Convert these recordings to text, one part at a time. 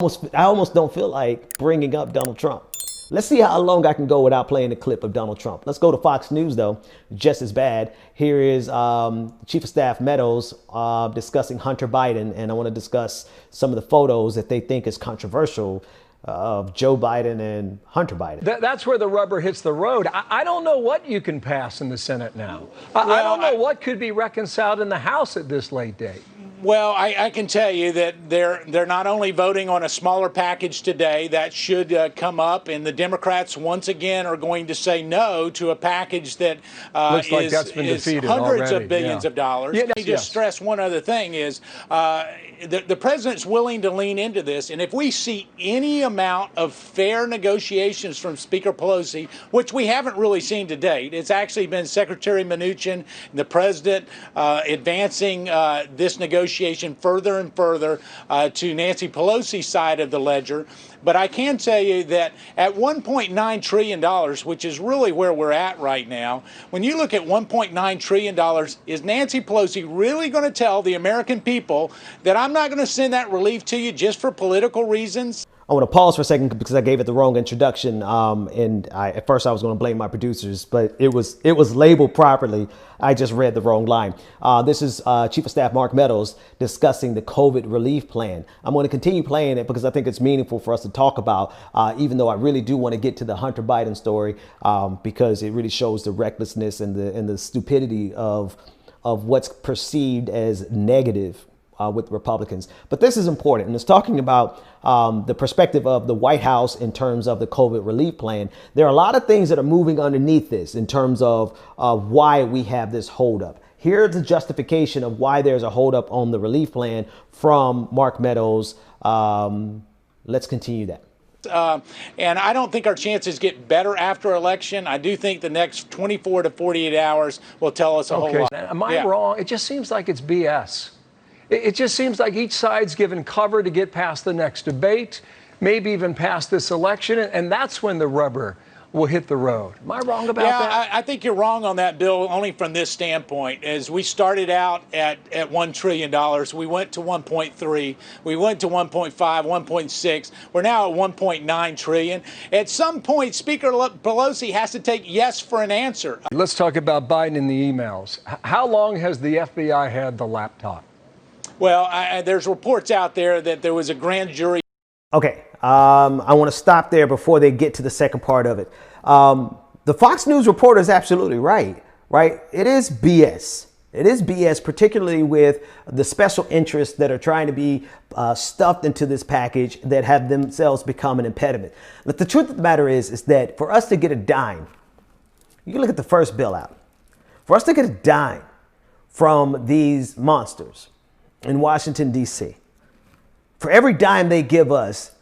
I almost don't feel like bringing up Donald Trump. Let's see how long I can go without playing a clip of Donald Trump. Let's go to Fox News, though, just as bad. Here is Chief of Staff Meadows discussing Hunter Biden, and I want to discuss some of the photos that they think is controversial of Joe Biden and Hunter Biden. That's where the rubber hits the road. I don't know what you can pass in the Senate now. I don't know what could be reconciled in the House at this late date. Well, I can tell you that they're not only voting on a smaller package today that should come up, and the Democrats once again are going to say no to a package that Looks like that's been is defeated hundreds already. of billions of dollars. Yeah, Let me just stress one other thing is the president's willing to lean into this, and if we see any amount of fair negotiations from Speaker Pelosi, which we haven't really seen to date, it's actually been Secretary Mnuchin, the president, advancing this negotiation further and further to Nancy Pelosi's side of the ledger. But I can tell you that at $1.9 trillion, which is really where we're at right now, when you look at $1.9 trillion, is Nancy Pelosi really going to tell the American people that I'm not going to send that relief to you just for political reasons? I want to pause for a second because I gave it the wrong introduction. At first I was going to blame my producers, but it was labeled properly. I just read the wrong line. This is Chief of Staff Mark Meadows discussing the COVID relief plan. I'm going to continue playing it because I think it's meaningful for us to talk about, even though I really do want to get to the Hunter Biden story because it really shows the recklessness and the stupidity of what's perceived as negative with Republicans. But this is important, and it's talking about the perspective of the White House in terms of the COVID relief plan. There are a lot of things that are moving underneath this in terms of why we have this holdup. Here's the justification of why there's a holdup on the relief plan from Mark Meadows. Let's continue that. And I don't think our chances get better after election. I do think the next 24 to 48 hours will tell us a whole lot. Am I wrong? It just seems like it's BS. It just seems like each side's given cover to get past the next debate, maybe even past this election, and that's when the rubber will hit the road. Am I wrong about that? I think you're wrong on that, Bill, only from this standpoint. As we started out at $1 trillion, we went to 1.3, we went to 1.5, 1.6. We're now at 1.9 trillion. At some point, Speaker Pelosi has to take yes for an answer. Let's talk about Biden and the emails. How long has the FBI had the laptop? Well, there's reports out there that there was a grand jury. Okay, I want to stop there before they get to the second part of it. The Fox News reporter is absolutely right? It is BS. It is BS, particularly with the special interests that are trying to be stuffed into this package that have themselves become an impediment. But the truth of the matter is that for us to get a dime, you can look at the first bill out. For us to get a dime from these monsters in Washington, D.C., for every dime they give us,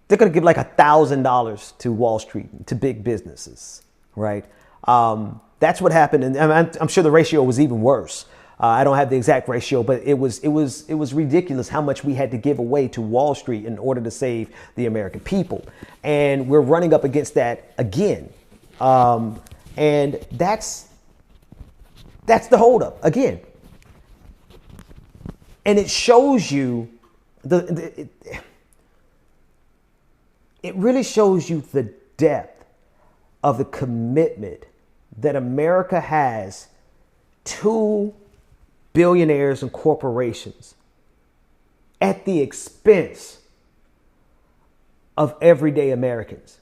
they're going to give like $1,000 to Wall Street, to big businesses, right? That's what happened. And I'm sure the ratio was even worse. I don't have the exact ratio, but it was ridiculous how much we had to give away to Wall Street in order to save the American people. And we're running up against that again. And that's the holdup again. And it shows you it really shows you the depth of the commitment that America has to billionaires and corporations at the expense of everyday Americans.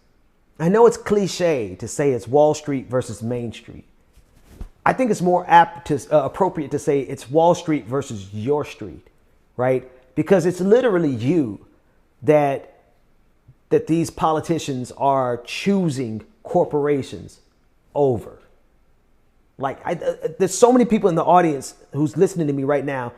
I know it's cliche to say it's Wall Street versus Main Street. I think it's more appropriate to say it's Wall Street versus your street, right? Because it's literally you that these politicians are choosing corporations over. There's so many people in the audience who's listening to me right now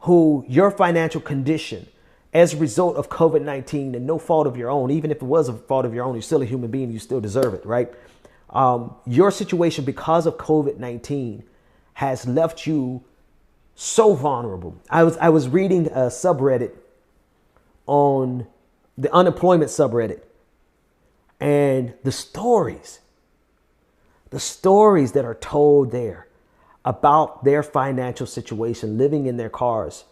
who your financial condition as a result of COVID-19 and no fault of your own, even if it was a fault of your own, you're still a human being, you still deserve it, right? Your situation because of COVID-19 has left you so vulnerable. I was reading a subreddit on the unemployment subreddit, and the stories that are told there about their financial situation, living in their cars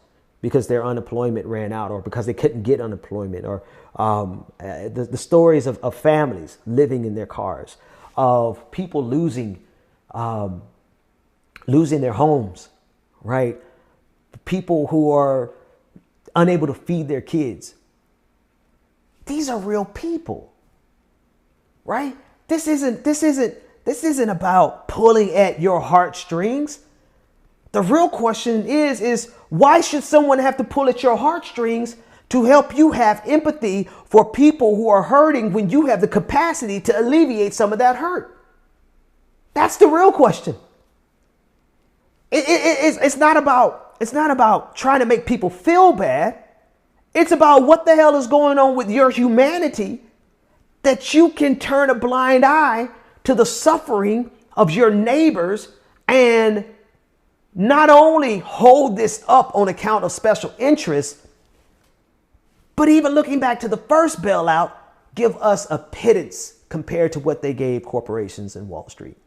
because their unemployment ran out, or because they couldn't get unemployment, or the stories of families living in their cars, of people losing their homes, right? People who are unable to feed their kids. These are real people, right? This isn't about pulling at your heartstrings. The real question is why should someone have to pull at your heartstrings to help you have empathy for people who are hurting when you have the capacity to alleviate some of that hurt? That's the real question. It's not about trying to make people feel bad. It's about what the hell is going on with your humanity that you can turn a blind eye to the suffering of your neighbors and not only hold this up on account of special interests, but even looking back to the first bailout, give us a pittance compared to what they gave corporations in Wall Street.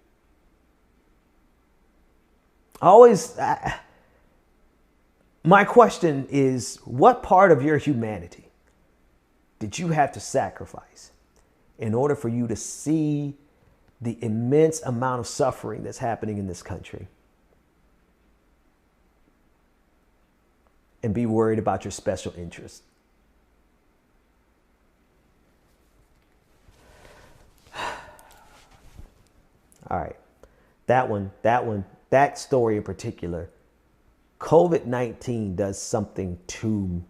My question is, what part of your humanity did you have to sacrifice in order for you to see the immense amount of suffering that's happening in this country and be worried about your special interests? All right. That story in particular, COVID-19 does something to...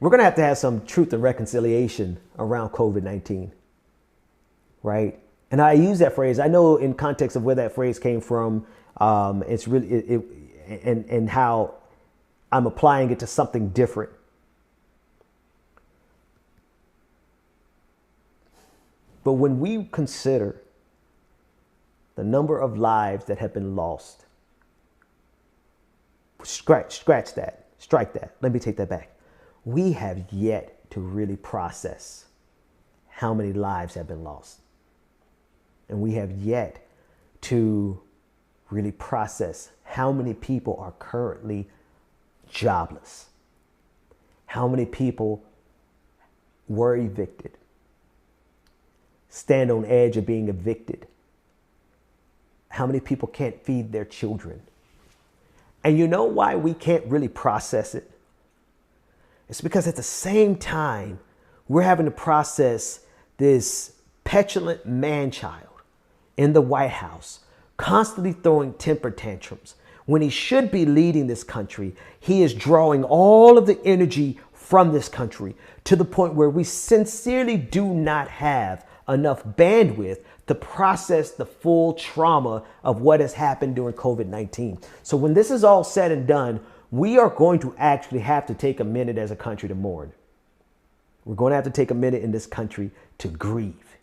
We're going to have some truth and reconciliation around COVID-19, right? And I use that phrase. I know in context of where that phrase came from, it's really... and how I'm applying it to something different. But when we consider the number of lives that have been lost, scratch that, strike that. Let me take that back. We have yet to really process how many lives have been lost. And we have yet to really process how many people are currently jobless, how many people were evicted, stand on edge of being evicted, how many people can't feed their children. And you know why we can't really process it? It's because at the same time, we're having to process this petulant man-child in the White House, constantly throwing temper tantrums. When he should be leading this country, he is drawing all of the energy from this country to the point where we sincerely do not have enough bandwidth to process the full trauma of what has happened during COVID-19. So when this is all said and done, we are going to actually have to take a minute as a country to mourn. We're going to have to take a minute in this country to grieve.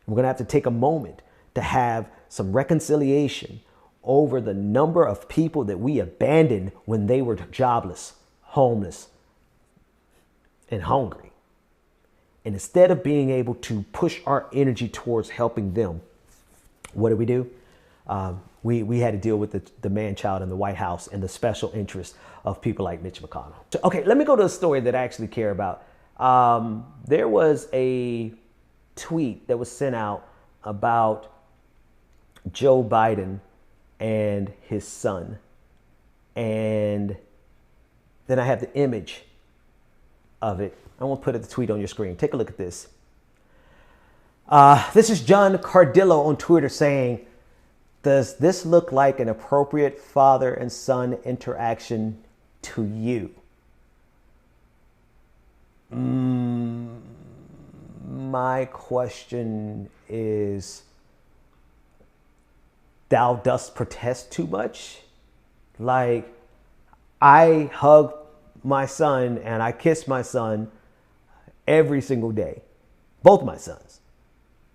We're going to have to take a moment to have some reconciliation over the number of people that we abandoned when they were jobless, homeless, and hungry. And instead of being able to push our energy towards helping them, what do? We had to deal with the man-child in the White House and the special interests of people like Mitch McConnell. So, okay, let me go to a story that I actually care about. There was a tweet that was sent out about Joe Biden and his son. And then I have the image of it. I won't put the tweet on your screen. Take a look at this. This is John Cardillo on Twitter saying, "Does this look like an appropriate father and son interaction to you?" My question is, thou dost protest too much? Like, I hug my son and I kiss my son every single day. Both my sons.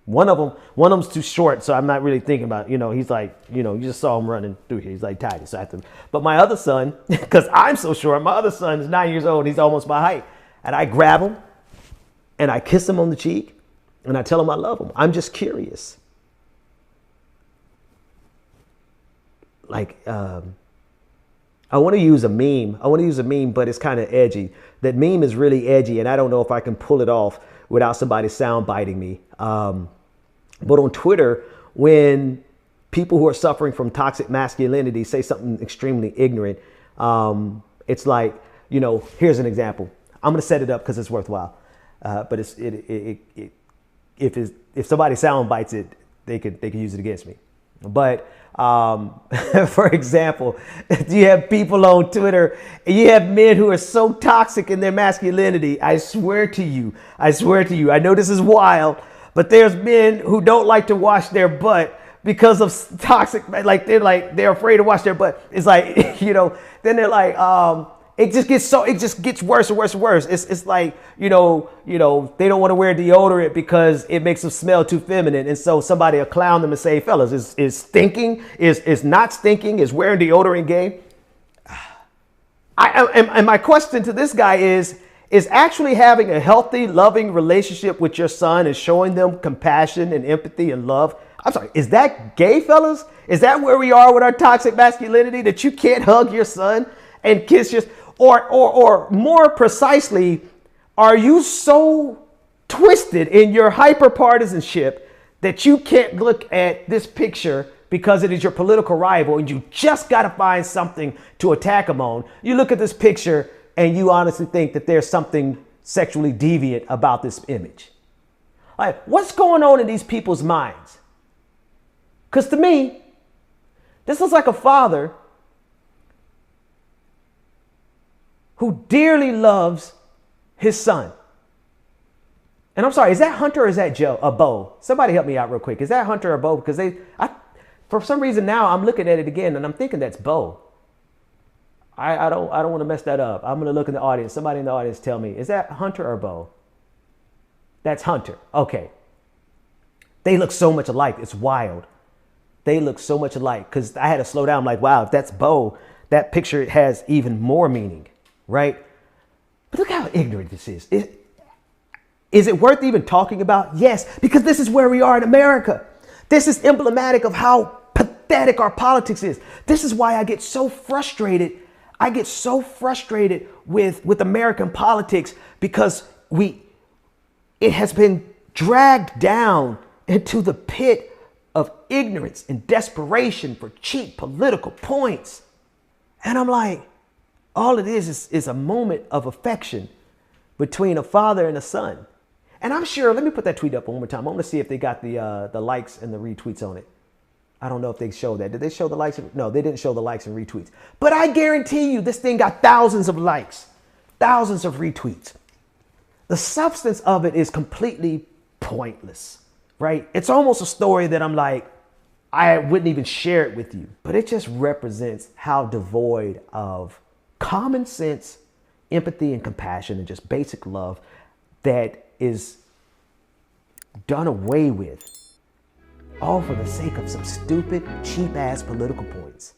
One of them's too short, so I'm not really thinking about, he's like, you just saw him running through here. He's like tiny, so I have to. But my other son, because I'm so short, my other son is 9 years old and he's almost my height. And I grab him and I kiss him on the cheek and I tell him I love him. I'm just curious. Like, I want to use a meme. But it's kind of edgy. That meme is really edgy, and I don't know if I can pull it off without somebody sound biting me. But on Twitter, when people who are suffering from toxic masculinity say something extremely ignorant, it's like, here's an example. I'm going to set it up because it's worthwhile. But if somebody sound bites it, they could use it against me. But for example, you have people on Twitter, and you have men who are so toxic in their masculinity. I swear to you, I know this is wild, but there's men who don't like to wash their butt because of toxic, they're afraid to wash their butt. It's like, then they're like, it just gets worse and worse and worse. It's like, they don't want to wear deodorant because it makes them smell too feminine. And so somebody will clown them and say, fellas, is stinking, is not stinking, is wearing deodorant gay? And my question to this guy is actually having a healthy, loving relationship with your son and showing them compassion and empathy and love. I'm sorry, is that gay, fellas? Is that where we are with our toxic masculinity, that you can't hug your son and kiss your, or more precisely, are you so twisted in your hyper partisanship that you can't look at this picture because it is your political rival and you just got to find something to attack them on? You look at this picture and you honestly think that there's something sexually deviant about this image. Like, what's going on in these people's minds? Because to me, this looks like a father who dearly loves his son. And I'm sorry, is that Hunter or is that Bo? Somebody help me out real quick. Is that Hunter or Bo? Because for some reason now I'm looking at it again and I'm thinking that's Bo. I don't want to mess that up. I'm going to look in the audience. Somebody in the audience tell me, is that Hunter or Bo? That's Hunter. Okay. They look so much alike. It's wild. They look so much alike, because I had to slow down. I'm like, wow, if that's Bo, that picture has even more meaning, right? But look how ignorant this is. Is it worth even talking about? Yes, because this is where we are in America. This is emblematic of how pathetic our politics is. This is why I get so frustrated. I get so frustrated with American politics, because it has been dragged down into the pit of ignorance and desperation for cheap political points. And I'm like, all it is a moment of affection between a father and a son. And I'm sure, let me put that tweet up one more time. I want to see if they got the likes and the retweets on it. I don't know if they showed that. Did they show the likes? No, they didn't show the likes and retweets. But I guarantee you this thing got thousands of likes, thousands of retweets. The substance of it is completely pointless, right? It's almost a story that I'm like, I wouldn't even share it with you. But it just represents how devoid of common sense, empathy, and compassion, and just basic love that is done away with, all for the sake of some stupid, cheap-ass political points.